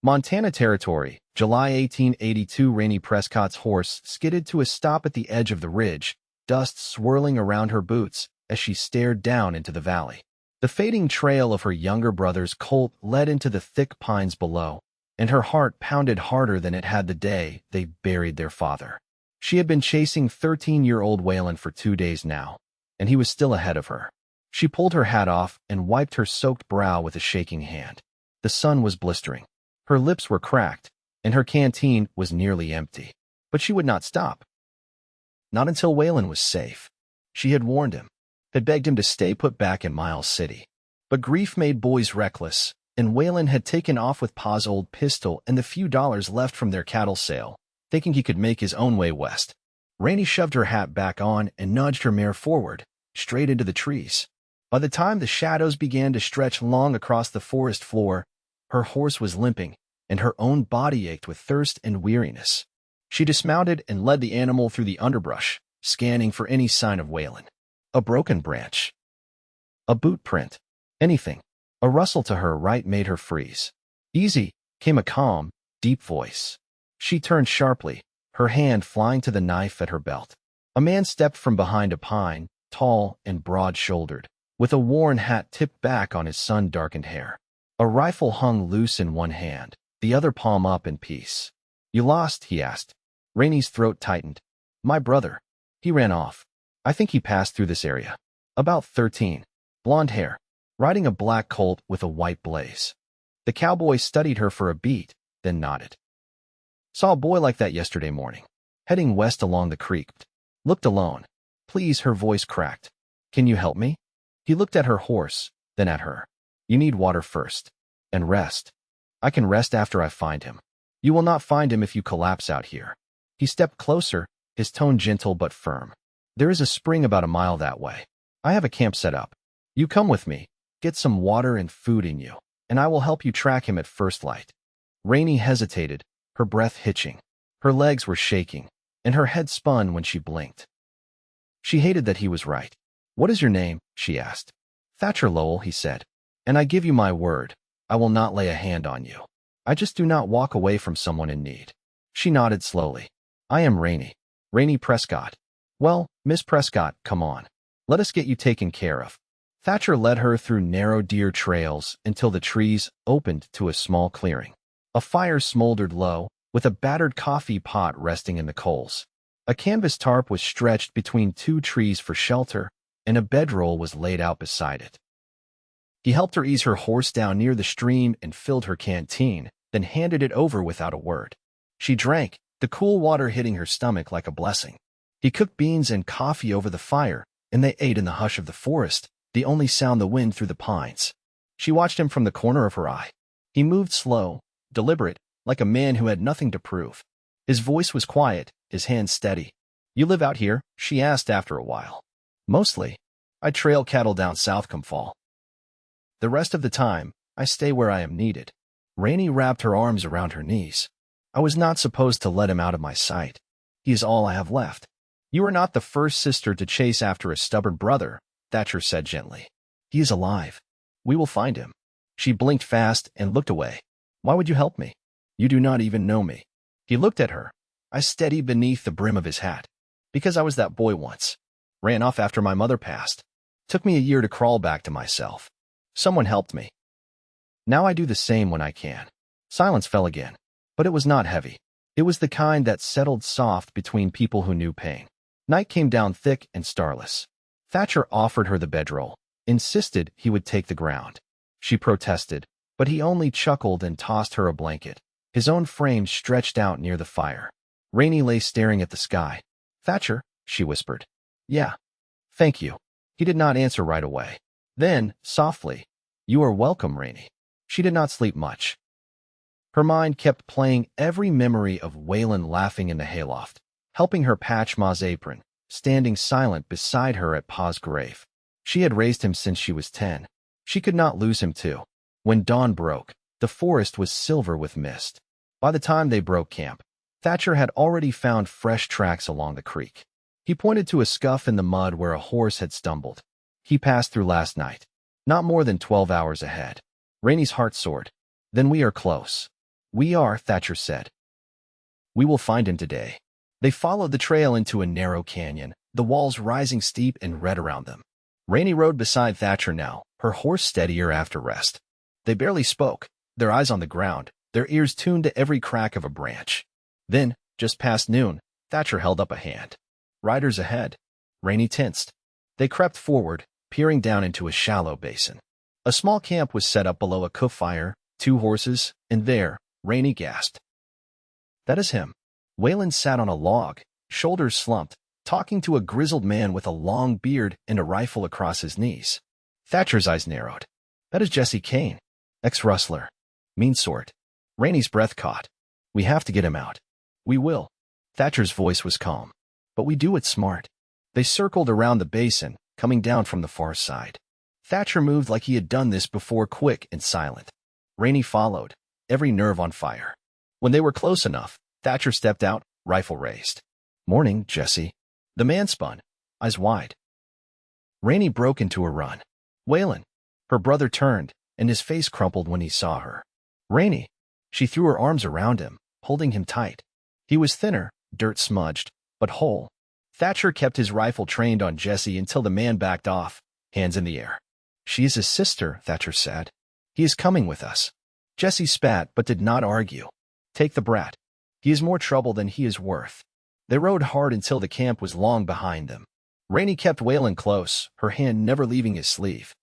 Montana Territory, July 1882. Rainie Prescott's horse skidded to a stop at the edge of the ridge, dust swirling around her boots as she stared down into the valley. The fading trail of her younger brother's colt led into the thick pines below, and her heart pounded harder than it had the day they buried their father. She had been chasing 13-year-old Waylen for 2 days now, and he was still ahead of her. She pulled her hat off and wiped her soaked brow with a shaking hand. The sun was blistering. Her lips were cracked, and her canteen was nearly empty. But she would not stop. Not until Waylen was safe. She had warned him, had begged him to stay put back in Miles City. But grief made boys reckless, and Waylen had taken off with Pa's old pistol and the few dollars left from their cattle sale, thinking he could make his own way west. Rainie shoved her hat back on and nudged her mare forward, straight into the trees. By the time the shadows began to stretch long across the forest floor, her horse was limping, and her own body ached with thirst and weariness. She dismounted and led the animal through the underbrush, scanning for any sign of Waylen. A broken branch, a boot print, anything. A rustle to her right made her freeze. "Easy," came a calm, deep voice. She turned sharply, her hand flying to the knife at her belt. A man stepped from behind a pine, tall and broad-shouldered, with a worn hat tipped back on his sun-darkened hair. A rifle hung loose in one hand, the other palm up in peace. "You lost?" he asked. Rainie's throat tightened. "My brother. He ran off. I think he passed through this area. About 13. Blonde hair. Riding a black colt with a white blaze." The cowboy studied her for a beat, then nodded. "Saw a boy like that yesterday morning. Heading west along the creek. Looked alone. Please," her voice cracked. "Can you help me?" He looked at her horse, then at her. "You need water first. And rest." "I can rest after I find him." "You will not find him if you collapse out here." He stepped closer, his tone gentle but firm. "There is a spring about a mile that way. I have a camp set up. You come with me, get some water and food in you, and I will help you track him at first light." Rainie hesitated, her breath hitching. Her legs were shaking, and her head spun when she blinked. She hated that he was right. "What is your name?" she asked. "Thatcher Lowell," he said. "And I give you my word, I will not lay a hand on you. I just do not walk away from someone in need." She nodded slowly. "I am Rainie Prescott." "Well, Miss Prescott, come on. Let us get you taken care of." Thatcher led her through narrow deer trails until the trees opened to a small clearing. A fire smoldered low, with a battered coffee pot resting in the coals. A canvas tarp was stretched between 2 trees for shelter, and a bedroll was laid out beside it. He helped her ease her horse down near the stream and filled her canteen, then handed it over without a word. She drank, the cool water hitting her stomach like a blessing. He cooked beans and coffee over the fire, and they ate in the hush of the forest, the only sound the wind through the pines. She watched him from the corner of her eye. He moved slow, deliberate, like a man who had nothing to prove. His voice was quiet, his hands steady. "You live out here?" she asked after a while. "Mostly. I trail cattle down south come fall. The rest of the time, I stay where I am needed." Rainie wrapped her arms around her knees. "I was not supposed to let him out of my sight. He is all I have left." "You are not the first sister to chase after a stubborn brother," Thatcher said gently. "He is alive. We will find him." She blinked fast and looked away. "Why would you help me? You do not even know me." He looked at her, eyes steady beneath the brim of his hat. "Because I was that boy once. Ran off after my mother passed. Took me a year to crawl back to myself. Someone helped me. Now I do the same when I can." Silence fell again, but it was not heavy. It was the kind that settled soft between people who knew pain. Night came down thick and starless. Thatcher offered her the bedroll, insisted he would take the ground. She protested, but he only chuckled and tossed her a blanket, his own frame stretched out near the fire. Rainie lay staring at the sky. "Thatcher," she whispered. "Yeah. Thank you." He did not answer right away. Then, softly, "You are welcome, Rainie." She did not sleep much. Her mind kept playing every memory of Waylen laughing in the hayloft, helping her patch Ma's apron, standing silent beside her at Pa's grave. She had raised him since she was 10. She could not lose him too. When dawn broke, the forest was silver with mist. By the time they broke camp, Thatcher had already found fresh tracks along the creek. He pointed to a scuff in the mud where a horse had stumbled. "He passed through last night. Not more than 12 hours ahead." Rainie's heart soared. "Then we are close." "We are," Thatcher said. "We will find him today." They followed the trail into a narrow canyon, the walls rising steep and red around them. Rainie rode beside Thatcher now, her horse steadier after rest. They barely spoke, their eyes on the ground, their ears tuned to every crack of a branch. Then, just past noon, Thatcher held up a hand. "Riders ahead." Rainie tensed. They crept forward, peering down into a shallow basin. A small camp was set up below a cook fire, 2 horses, and there, Rainie gasped. "That is him." Waylen sat on a log, shoulders slumped, talking to a grizzled man with a long beard and a rifle across his knees. Thatcher's eyes narrowed. "That is Jesse Kane, ex-rustler. Mean sort." Rainie's breath caught. "We have to get him out." "We will." Thatcher's voice was calm. "But we do it smart." They circled around the basin, coming down from the far side. Thatcher moved like he had done this before, quick and silent. Rainie followed, every nerve on fire. When they were close enough, Thatcher stepped out, rifle raised. "Morning, Jesse." The man spun, eyes wide. Rainie broke into a run. "Waylen." Her brother turned, and his face crumpled when he saw her. "Rainie." She threw her arms around him, holding him tight. He was thinner, dirt-smudged, but whole. Thatcher kept his rifle trained on Jesse until the man backed off, hands in the air. "She is his sister," Thatcher said. "He is coming with us." Jesse spat but did not argue. "Take the brat. He is more trouble than he is worth." They rode hard until the camp was long behind them. Rainie kept Waylen close, her hand never leaving his sleeve.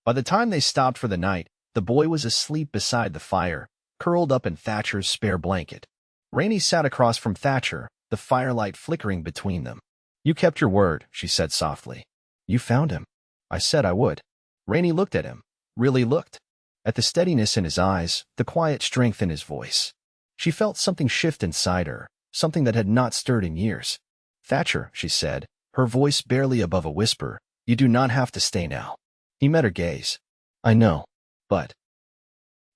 By the time they stopped for the night, the boy was asleep beside the fire, curled up in Thatcher's spare blanket. Rainie sat across from Thatcher, the firelight flickering between them. "You kept your word," she said softly. "You found him." "I said I would." Rainie looked at him, really looked. At the steadiness in his eyes, the quiet strength in his voice. She felt something shift inside her, something that had not stirred in years. "Thatcher," she said, her voice barely above a whisper, "you do not have to stay now." He met her gaze. "I know, but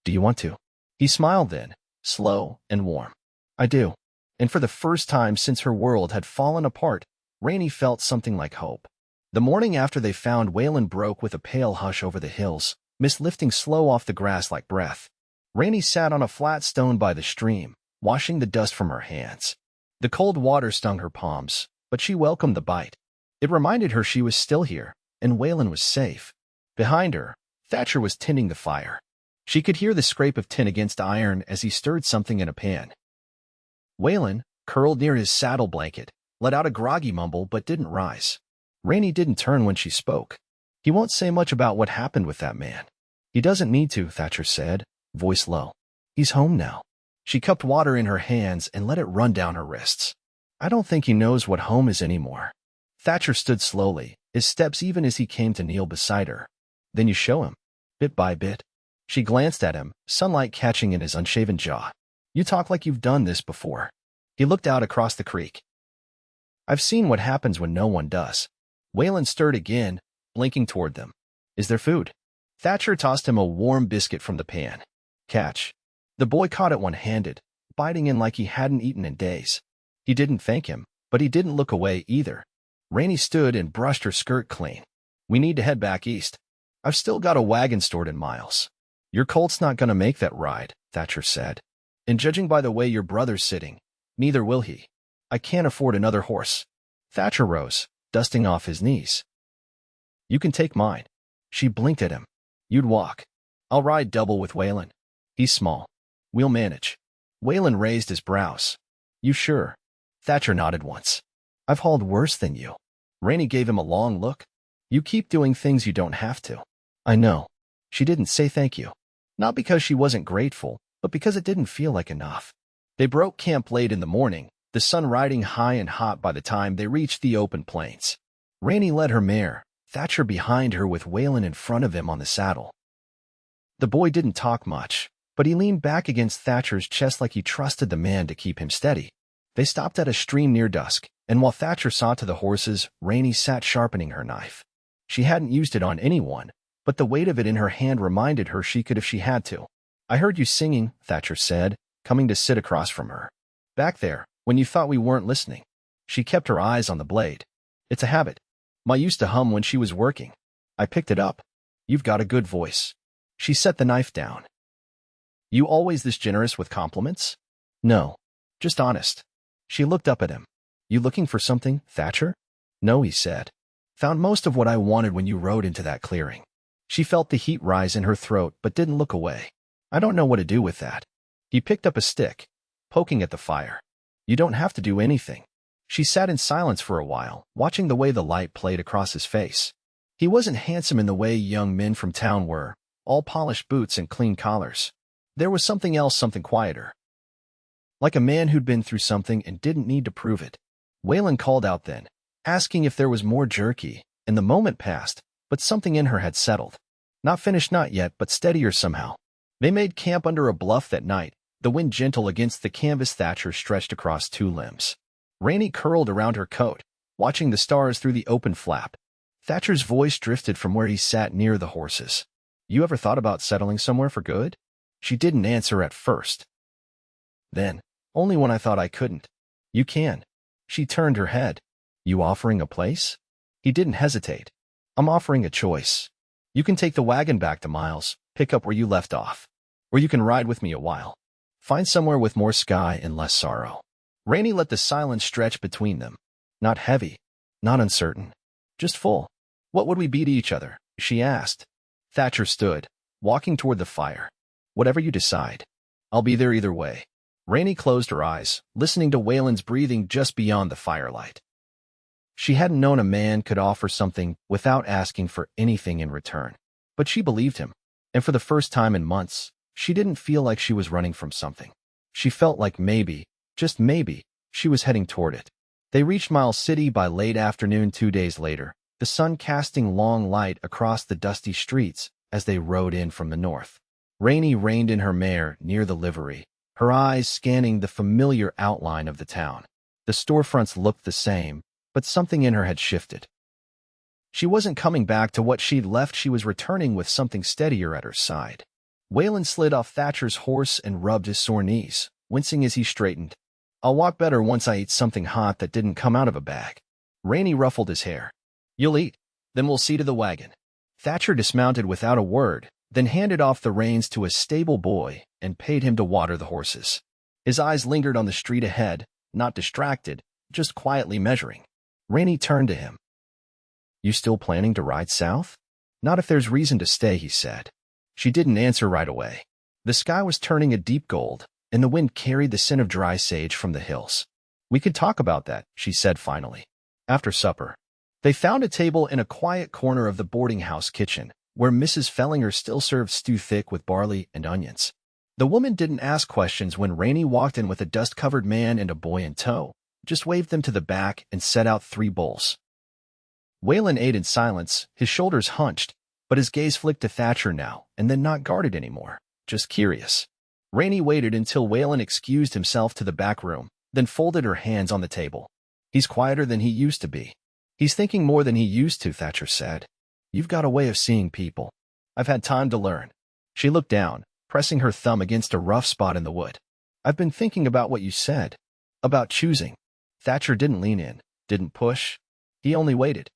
do you want to?" He smiled then, slow and warm. "I do." And for the first time since her world had fallen apart, Rainie felt something like hope. The morning after they found Waylen broke with a pale hush over the hills, mist lifting slow off the grass like breath. Rainie sat on a flat stone by the stream, washing the dust from her hands. The cold water stung her palms, but she welcomed the bite. It reminded her she was still here, and Waylen was safe. Behind her, Thatcher was tending the fire. She could hear the scrape of tin against iron as he stirred something in a pan. Waylen, curled near his saddle blanket, let out a groggy mumble but didn't rise. Rainie didn't turn when she spoke. "He won't say much about what happened with that man." "He doesn't need to," Thatcher said, voice low. "He's home now." She cupped water in her hands and let it run down her wrists. "I don't think he knows what home is anymore." Thatcher stood slowly, his steps even as he came to kneel beside her. "Then you show him, bit by bit." She glanced at him, sunlight catching in his unshaven jaw. "You talk like you've done this before." He looked out across the creek. "I've seen what happens when no one does." Waylen stirred again, blinking toward them. "Is there food?" Thatcher tossed him a warm biscuit from the pan. "Catch." The boy caught it one-handed, biting in like he hadn't eaten in days. He didn't thank him, but he didn't look away either. Rainie stood and brushed her skirt clean. "We need to head back east. I've still got a wagon stored in Miles." "Your colt's not going to make that ride," Thatcher said. "And judging by the way your brother's sitting, neither will he. I can't afford another horse." Thatcher rose, dusting off his knees. "You can take mine." She blinked at him. "You'd walk." "I'll ride double with Waylen. He's small. We'll manage." Waylen raised his brows. "You sure?" Thatcher nodded once. "I've hauled worse than you." Rainie gave him a long look. "You keep doing things you don't have to." "I know." She didn't say thank you. Not because she wasn't grateful, but because it didn't feel like enough. They broke camp late in the morning, the sun riding high and hot by the time they reached the open plains. Rainie led her mare, Thatcher behind her with Waylen in front of him on the saddle. The boy didn't talk much, but he leaned back against Thatcher's chest like he trusted the man to keep him steady. They stopped at a stream near dusk, and while Thatcher saw to the horses, Rainie sat sharpening her knife. She hadn't used it on anyone, but the weight of it in her hand reminded her she could if she had to. "I heard you singing," Thatcher said, coming to sit across from her. "Back there, when you thought we weren't listening." She kept her eyes on the blade. "It's a habit. Ma used to hum when she was working. I picked it up. You've got a good voice." She set the knife down. You always this generous with compliments? No. Just honest. She looked up at him. You looking for something, Thatcher? No, he said. Found most of what I wanted when you rode into that clearing. She felt the heat rise in her throat but didn't look away. I don't know what to do with that. He picked up a stick, poking at the fire. You don't have to do anything. She sat in silence for a while, watching the way the light played across his face. He wasn't handsome in the way young men from town were, all polished boots and clean collars. There was something else, something quieter. Like a man who'd been through something and didn't need to prove it. Waylen called out then, asking if there was more jerky, and the moment passed, but something in her had settled. Not finished, not yet, but steadier somehow. They made camp under a bluff that night, the wind gentle against the canvas. Thatcher stretched across two limbs. Rainie curled around her coat, watching the stars through the open flap. Thatcher's voice drifted from where he sat near the horses. You ever thought about settling somewhere for good? She didn't answer at first. Then, only when I thought I couldn't. You can. She turned her head. You offering a place? He didn't hesitate. I'm offering a choice. You can take the wagon back to Miles, pick up where you left off. Or you can ride with me a while. Find somewhere with more sky and less sorrow. Rainie let the silence stretch between them. Not heavy, not uncertain, just full. What would we be to each other? She asked. Thatcher stood, walking toward the fire. Whatever you decide. I'll be there either way. Rainie closed her eyes, listening to Waylen's breathing just beyond the firelight. She hadn't known a man could offer something without asking for anything in return. But she believed him, and for the first time in months, she didn't feel like she was running from something. She felt like maybe, just maybe, she was heading toward it. They reached Miles City by late afternoon 2 days later, the sun casting long light across the dusty streets as they rode in from the north. Rainie reined in her mare near the livery, her eyes scanning the familiar outline of the town. The storefronts looked the same, but something in her had shifted. She wasn't coming back to what she'd left. She was returning with something steadier at her side. Waylen slid off Thatcher's horse and rubbed his sore knees, wincing as he straightened. I'll walk better once I eat something hot that didn't come out of a bag. Rainie ruffled his hair. You'll eat, then we'll see to the wagon. Thatcher dismounted without a word, then handed off the reins to a stable boy and paid him to water the horses. His eyes lingered on the street ahead, not distracted, just quietly measuring. Rainie turned to him. You still planning to ride south? Not if there's reason to stay, he said. She didn't answer right away. The sky was turning a deep gold, and the wind carried the scent of dry sage from the hills. We could talk about that, she said finally. After supper. They found a table in a quiet corner of the boarding house kitchen, where Mrs. Fellinger still served stew thick with barley and onions. The woman didn't ask questions when Rainie walked in with a dust-covered man and a boy in tow, just waved them to the back and set out 3 bowls. Waylen ate in silence, his shoulders hunched, but his gaze flicked to Thatcher now, and then not guarded anymore, just curious. Rainie waited until Waylen excused himself to the back room, then folded her hands on the table. He's quieter than he used to be. He's thinking more than he used to, Thatcher said. You've got a way of seeing people. I've had time to learn. She looked down, pressing her thumb against a rough spot in the wood. I've been thinking about what you said. About choosing. Thatcher didn't lean in, didn't push. He only waited.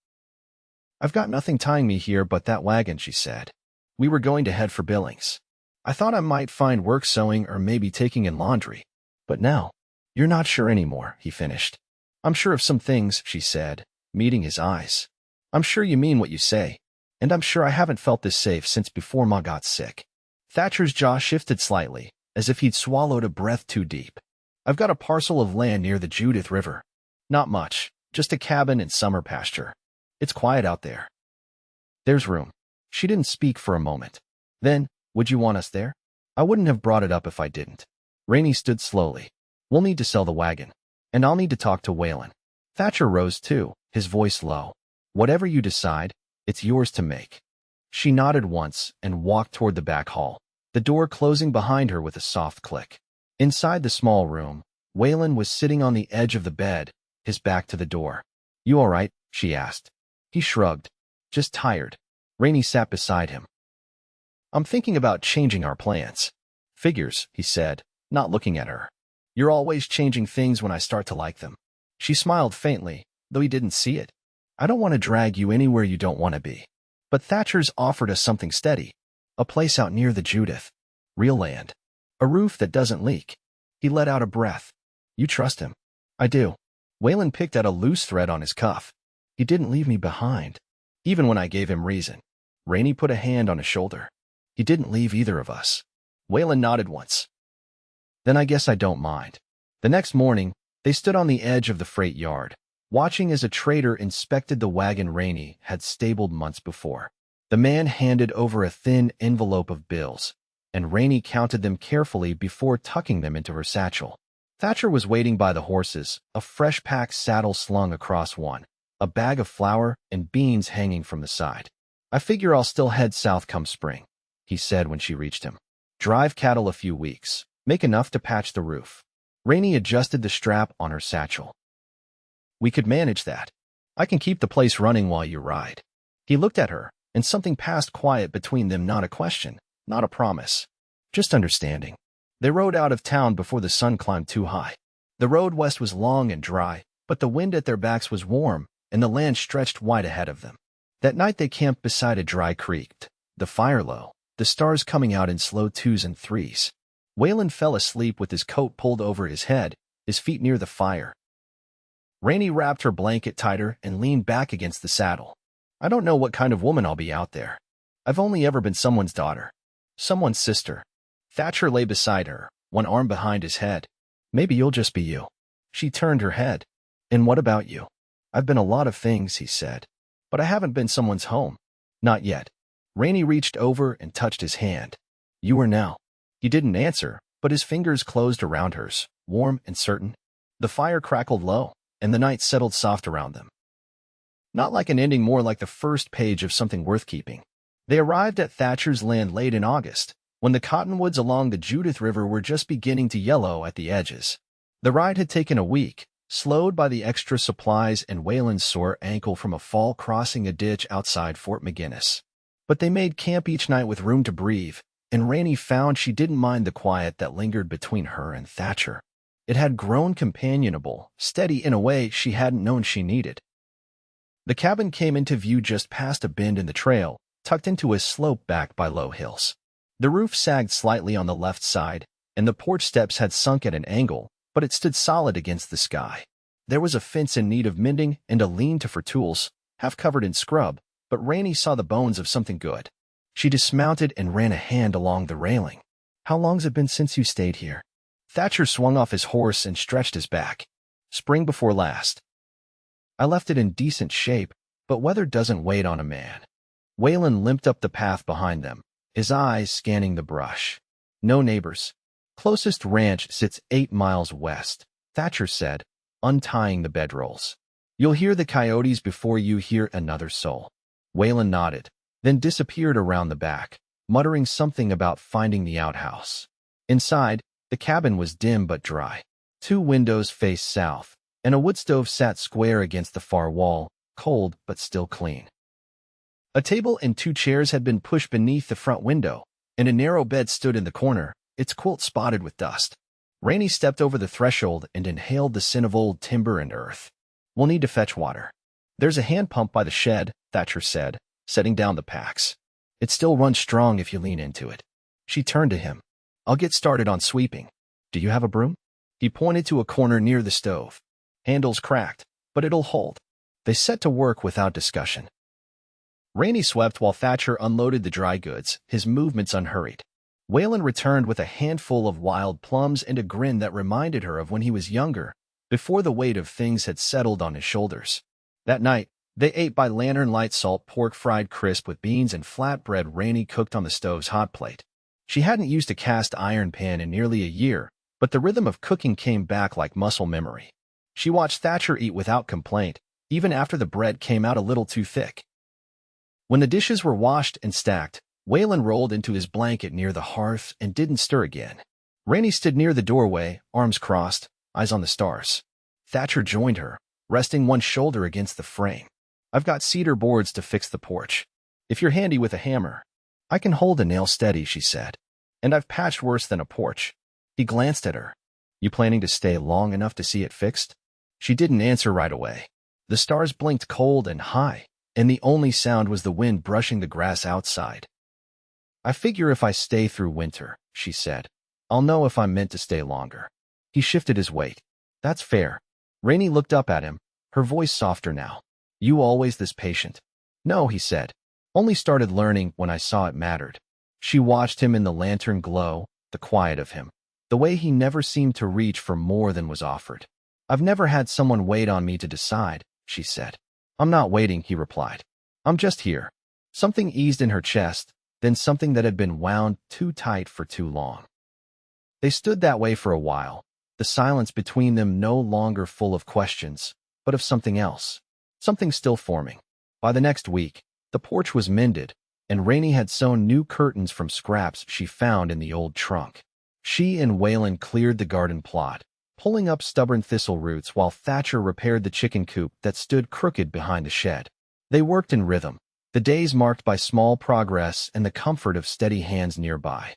I've got nothing tying me here but that wagon, she said. We were going to head for Billings. I thought I might find work sewing or maybe taking in laundry. But now, you're not sure anymore, he finished. I'm sure of some things, she said, meeting his eyes. I'm sure you mean what you say. And I'm sure I haven't felt this safe since before Ma got sick. Thatcher's jaw shifted slightly, as if he'd swallowed a breath too deep. I've got a parcel of land near the Judith River. Not much, just a cabin and summer pasture. It's quiet out there. There's room. She didn't speak for a moment. Then, would you want us there? I wouldn't have brought it up if I didn't. Rainie stood slowly. We'll need to sell the wagon. And I'll need to talk to Waylen. Thatcher rose too, his voice low. Whatever you decide, it's yours to make. She nodded once and walked toward the back hall, the door closing behind her with a soft click. Inside the small room, Waylen was sitting on the edge of the bed, his back to the door. You all right? She asked. He shrugged. Just tired. Rainie sat beside him. I'm thinking about changing our plans. Figures, he said, not looking at her. You're always changing things when I start to like them. She smiled faintly, though he didn't see it. I don't want to drag you anywhere you don't want to be. But Thatcher's offered us something steady. A place out near the Judith. Real land. A roof that doesn't leak. He let out a breath. You trust him? I do. Waylen picked at a loose thread on his cuff. He didn't leave me behind, even when I gave him reason. Rainie put a hand on his shoulder. He didn't leave either of us. Waylen nodded once. Then I guess I don't mind. The next morning, they stood on the edge of the freight yard, watching as a trader inspected the wagon Rainie had stabled months before. The man handed over a thin envelope of bills, and Rainie counted them carefully before tucking them into her satchel. Thatcher was waiting by the horses, a fresh-packed saddle slung across one, a bag of flour and beans hanging from the side. I figure I'll still head south come spring, he said when she reached him. Drive cattle a few weeks, make enough to patch the roof. Rainie adjusted the strap on her satchel. We could manage that. I can keep the place running while you ride. He looked at her, and something passed quiet between them, not a question, not a promise, just understanding. They rode out of town before the sun climbed too high. The road west was long and dry, but the wind at their backs was warm, and the land stretched wide ahead of them. That night they camped beside a dry creek, the fire low, the stars coming out in slow 2s and 3s. Waylen fell asleep with his coat pulled over his head, his feet near the fire. Rainie wrapped her blanket tighter and leaned back against the saddle. I don't know what kind of woman I'll be out there. I've only ever been someone's daughter, someone's sister. Thatcher lay beside her, one arm behind his head. Maybe you'll just be you. She turned her head. And what about you? I've been a lot of things, he said. But I haven't been someone's home. Not yet. Rainie reached over and touched his hand. You are now. He didn't answer, but his fingers closed around hers, warm and certain. The fire crackled low, and the night settled soft around them. Not like an ending, more like the first page of something worth keeping. They arrived at Thatcher's land late in August, when the cottonwoods along the Judith River were just beginning to yellow at the edges. The ride had taken a week, slowed by the extra supplies and Waylen's sore ankle from a fall crossing a ditch outside Fort McGinnis. But they made camp each night with room to breathe, and Rainie found she didn't mind the quiet that lingered between her and Thatcher. It had grown companionable, steady in a way she hadn't known she needed. The cabin came into view just past a bend in the trail, tucked into a slope backed by low hills. The roof sagged slightly on the left side, and the porch steps had sunk at an angle, but it stood solid against the sky. There was a fence in need of mending and a lean-to for tools, half covered in scrub, but Rainie saw the bones of something good. She dismounted and ran a hand along the railing. How long's it been since you stayed here? Thatcher swung off his horse and stretched his back. Spring before last. I left it in decent shape, but weather doesn't wait on a man. Waylen limped up the path behind them, his eyes scanning the brush. No neighbors. Closest ranch sits 8 miles west, Thatcher said, untying the bedrolls. You'll hear the coyotes before you hear another soul. Waylen nodded, then disappeared around the back, muttering something about finding the outhouse. Inside, the cabin was dim but dry. 2 windows faced south, and a wood stove sat square against the far wall, cold but still clean. A table and 2 chairs had been pushed beneath the front window, and a narrow bed stood in the corner, its quilt spotted with dust. Rainie stepped over the threshold and inhaled the scent of old timber and earth. We'll need to fetch water. There's a hand pump by the shed, Thatcher said, setting down the packs. It still runs strong if you lean into it. She turned to him. I'll get started on sweeping. Do you have a broom? He pointed to a corner near the stove. Handle's cracked, but it'll hold. They set to work without discussion. Rainie swept while Thatcher unloaded the dry goods, his movements unhurried. Waylen returned with a handful of wild plums and a grin that reminded her of when he was younger, before the weight of things had settled on his shoulders. That night, they ate by lantern light salt pork fried crisp with beans and flatbread Rainie cooked on the stove's hot plate. She hadn't used a cast iron pan in nearly a year, but the rhythm of cooking came back like muscle memory. She watched Thatcher eat without complaint, even after the bread came out a little too thick. When the dishes were washed and stacked, Waylen rolled into his blanket near the hearth and didn't stir again. Rainie stood near the doorway, arms crossed, eyes on the stars. Thatcher joined her, resting one shoulder against the frame. I've got cedar boards to fix the porch. If you're handy with a hammer, I can hold a nail steady, she said. And I've patched worse than a porch. He glanced at her. You planning to stay long enough to see it fixed? She didn't answer right away. The stars blinked cold and high, and the only sound was the wind brushing the grass outside. I figure if I stay through winter, she said, I'll know if I'm meant to stay longer. He shifted his weight. That's fair. Rainie looked up at him, her voice softer now. You always this patient? No, he said. Only started learning when I saw it mattered. She watched him in the lantern glow, the quiet of him, the way he never seemed to reach for more than was offered. I've never had someone wait on me to decide, she said. I'm not waiting, he replied. I'm just here. Something eased in her chest, then something that had been wound too tight for too long. They stood that way for a while, the silence between them no longer full of questions, but of something else, something still forming. By the next week, the porch was mended, and Rainie had sewn new curtains from scraps she found in the old trunk. She and Waylen cleared the garden plot, pulling up stubborn thistle roots while Thatcher repaired the chicken coop that stood crooked behind the shed. They worked in rhythm, the days marked by small progress and the comfort of steady hands nearby.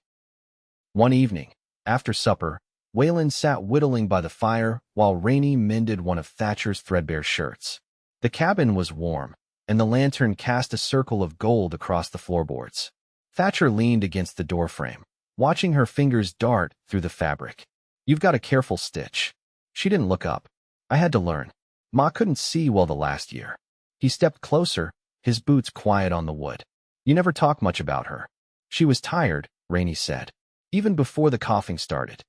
One evening, after supper, Waylen sat whittling by the fire while Rainie mended one of Thatcher's threadbare shirts. The cabin was warm, and the lantern cast a circle of gold across the floorboards. Thatcher leaned against the doorframe, watching her fingers dart through the fabric. You've got a careful stitch. She didn't look up. I had to learn. Ma couldn't see well the last year. He stepped closer, his boots quiet on the wood. You never talk much about her. She was tired, Rainie said, even before the coughing started.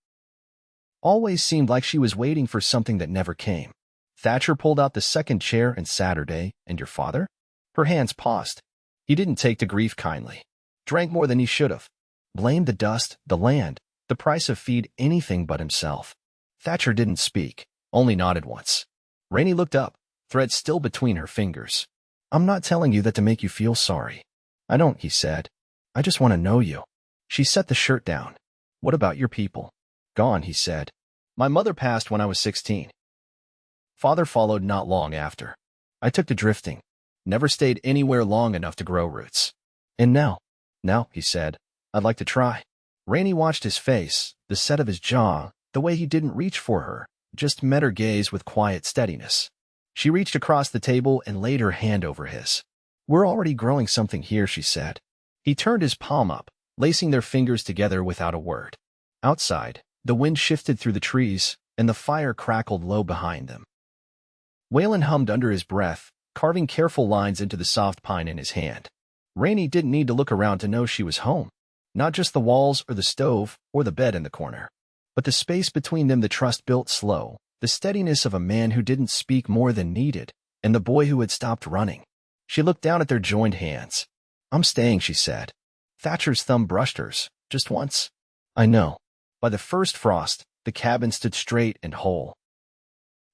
Always seemed like she was waiting for something that never came. Thatcher pulled out the second chair and Saturday, and your father? Her hands paused. He didn't take to grief kindly. Drank more than he should have. Blamed the dust, the land, the price of feed, anything but himself. Thatcher didn't speak, only nodded once. Rainie looked up, thread still between her fingers. I'm not telling you that to make you feel sorry. I don't, he said. I just want to know you. She set the shirt down. What about your people? Gone, he said. My mother passed when I was 16. Father followed not long after. I took to drifting. Never stayed anywhere long enough to grow roots. And now, he said, I'd like to try. Rainie watched his face, the set of his jaw, the way he didn't reach for her, just met her gaze with quiet steadiness. She reached across the table and laid her hand over his. We're already growing something here, she said. He turned his palm up, lacing their fingers together without a word. Outside, the wind shifted through the trees, and the fire crackled low behind them. Waylen hummed under his breath, carving careful lines into the soft pine in his hand. Rainie didn't need to look around to know she was home. Not just the walls or the stove or the bed in the corner, but the space between them the trust built slow, the steadiness of a man who didn't speak more than needed, and the boy who had stopped running. She looked down at their joined hands. I'm staying, she said. Thatcher's thumb brushed hers, just once. I know. By the first frost, the cabin stood straight and whole.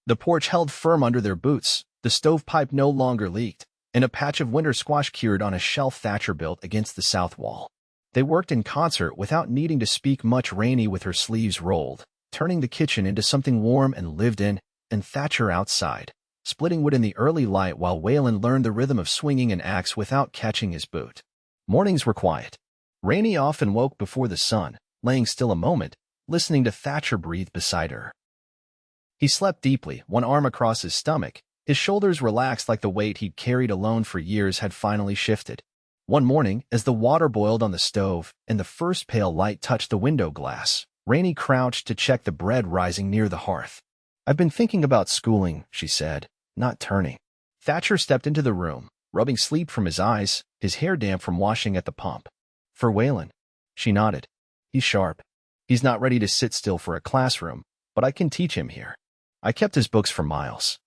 The porch held firm under their boots, the stovepipe no longer leaked, and a patch of winter squash cured on a shelf Thatcher built against the south wall. They worked in concert without needing to speak much. Rainie with her sleeves rolled, turning the kitchen into something warm and lived in, and Thatcher outside, splitting wood in the early light while Waylen learned the rhythm of swinging an axe without catching his boot. Mornings were quiet. Rainie often woke before the sun, laying still a moment, listening to Thatcher breathe beside her. He slept deeply, one arm across his stomach, his shoulders relaxed like the weight he'd carried alone for years had finally shifted. One morning, as the water boiled on the stove and the first pale light touched the window glass, Rainie crouched to check the bread rising near the hearth. I've been thinking about schooling, she said, not turning. Thatcher stepped into the room, rubbing sleep from his eyes, his hair damp from washing at the pump. For Waylen. She nodded. He's sharp. He's not ready to sit still for a classroom, but I can teach him here. I kept his books for miles.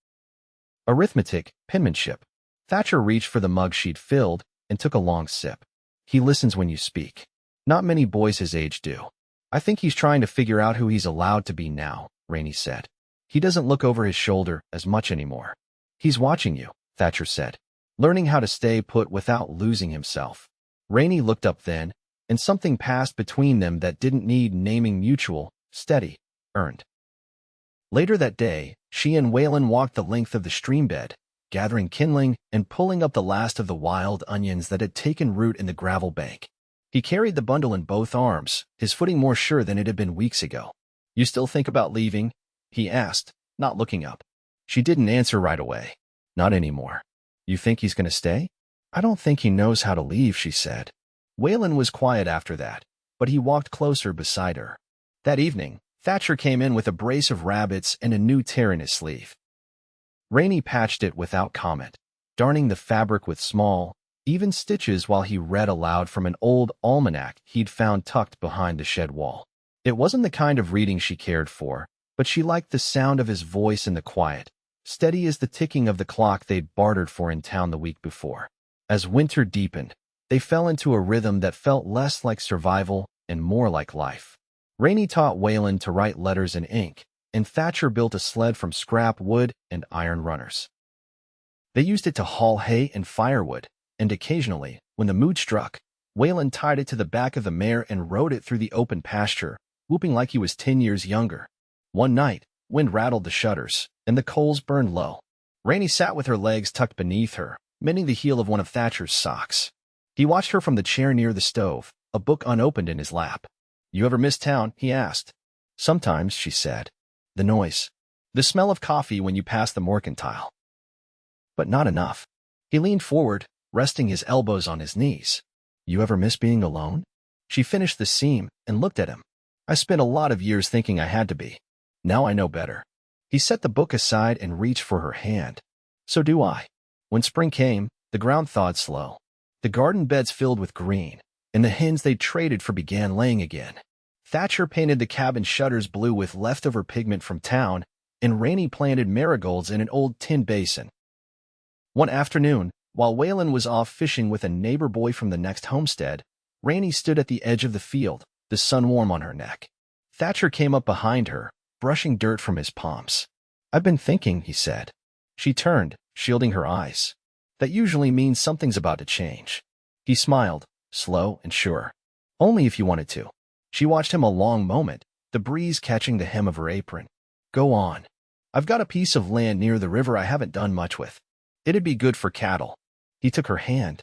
Arithmetic, penmanship. Thatcher reached for the mug she'd filled and took a long sip. He listens when you speak. Not many boys his age do. I think he's trying to figure out who he's allowed to be now, Rainie said. He doesn't look over his shoulder as much anymore. He's watching you, Thatcher said, learning how to stay put without losing himself. Rainie looked up then, and something passed between them that didn't need naming. Mutual, steady, earned. Later that day, she and Waylen walked the length of the stream bed, gathering kindling and pulling up the last of the wild onions that had taken root in the gravel bank. He carried the bundle in both arms, his footing more sure than it had been weeks ago. You still think about leaving? He asked, not looking up. She didn't answer right away. Not anymore. You think he's going to stay? I don't think he knows how to leave, she said. Waylen was quiet after that, but he walked closer beside her. That evening, Thatcher came in with a brace of rabbits and a new tear in his sleeve. Rainie patched it without comment, darning the fabric with small, even stitches while he read aloud from an old almanac he'd found tucked behind the shed wall. It wasn't the kind of reading she cared for, but she liked the sound of his voice in the quiet, steady as the ticking of the clock they'd bartered for in town the week before. As winter deepened, they fell into a rhythm that felt less like survival and more like life. Rainie taught Waylen to write letters in ink, and Thatcher built a sled from scrap wood and iron runners. They used it to haul hay and firewood, and occasionally, when the mood struck, Waylen tied it to the back of the mare and rode it through the open pasture, whooping like he was 10 years younger. One night, wind rattled the shutters, and the coals burned low. Rainie sat with her legs tucked beneath her, mending the heel of one of Thatcher's socks. He watched her from the chair near the stove, a book unopened in his lap. "You ever miss town?" he asked. "Sometimes," she said. "The noise. The smell of coffee when you pass the mercantile." But not enough. He leaned forward, resting his elbows on his knees. "You ever miss being alone?" She finished the seam and looked at him. "I spent a lot of years thinking I had to be. Now I know better." He set the book aside and reached for her hand. "So do I." When spring came, the ground thawed slow. The garden beds filled with green, and the hens they'd traded for began laying again. Thatcher painted the cabin shutters blue with leftover pigment from town, and Rainie planted marigolds in an old tin basin. One afternoon, while Waylen was off fishing with a neighbor boy from the next homestead, Rainie stood at the edge of the field, the sun warm on her neck. Thatcher came up behind her, brushing dirt from his palms. "I've been thinking," he said. She turned, shielding her eyes. "That usually means something's about to change." He smiled, slow and sure. "Only if you wanted to." She watched him a long moment, the breeze catching the hem of her apron. "Go on. I've got a piece of land near the river I haven't done much with. It'd be good for cattle." He took her hand.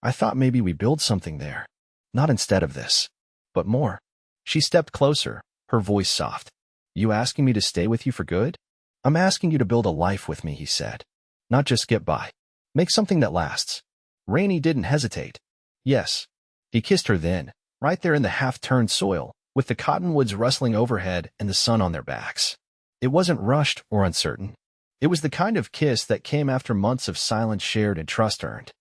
"I thought maybe we build something there. Not instead of this, but more." She stepped closer, her voice soft. "You asking me to stay with you for good?" "I'm asking you to build a life with me," he said. "Not just get by. Make something that lasts." Rainie didn't hesitate. "Yes." He kissed her then, right there in the half-turned soil, with the cottonwoods rustling overhead and the sun on their backs. It wasn't rushed or uncertain. It was the kind of kiss that came after months of silence shared and trust earned.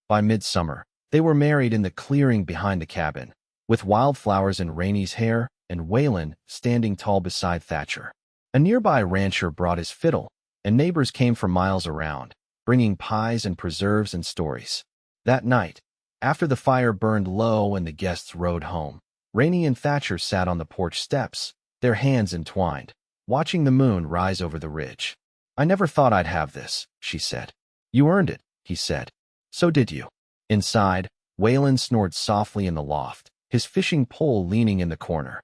By midsummer, they were married in the clearing behind the cabin, with wildflowers in Rainie's hair and Waylen standing tall beside Thatcher. A nearby rancher brought his fiddle, and neighbors came for miles around, bringing pies and preserves and stories. That night, after the fire burned low and the guests rode home, Rainie and Thatcher sat on the porch steps, their hands entwined, watching the moon rise over the ridge. "I never thought I'd have this," she said. "You earned it," he said. "So did you." Inside, Waylen snored softly in the loft, his fishing pole leaning in the corner.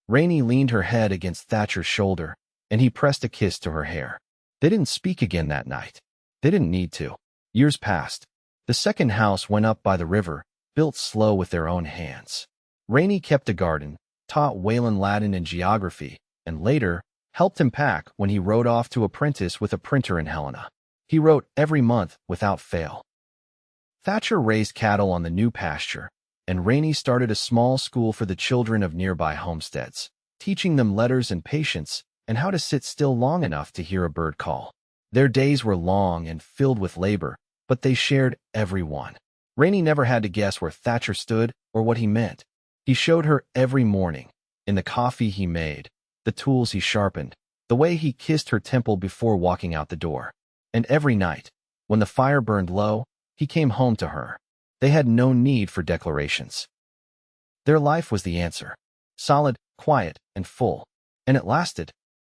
Rainie leaned her head against Thatcher's shoulder, and he pressed a kiss to her hair. They didn't speak again that night. They didn't need to. Years passed. The second house went up by the river, built slow with their own hands. Rainie kept a garden, taught Waylen Latin and geography, and later, helped him pack when he rode off to apprentice with a printer in Helena. He wrote every month without fail. Thatcher raised cattle on the new pasture, and Rainie started a small school for the children of nearby homesteads, teaching them letters and patience and how to sit still long enough to hear a bird call. Their days were long and filled with labor, but they shared every one. Rainie never had to guess where Thatcher stood or what he meant. He showed her every morning, in the coffee he made, the tools he sharpened, the way he kissed her temple before walking out the door. And every night, when the fire burned low, he came home to her. They had no need for declarations. Their life was the answer, solid, quiet, and full, and it lasted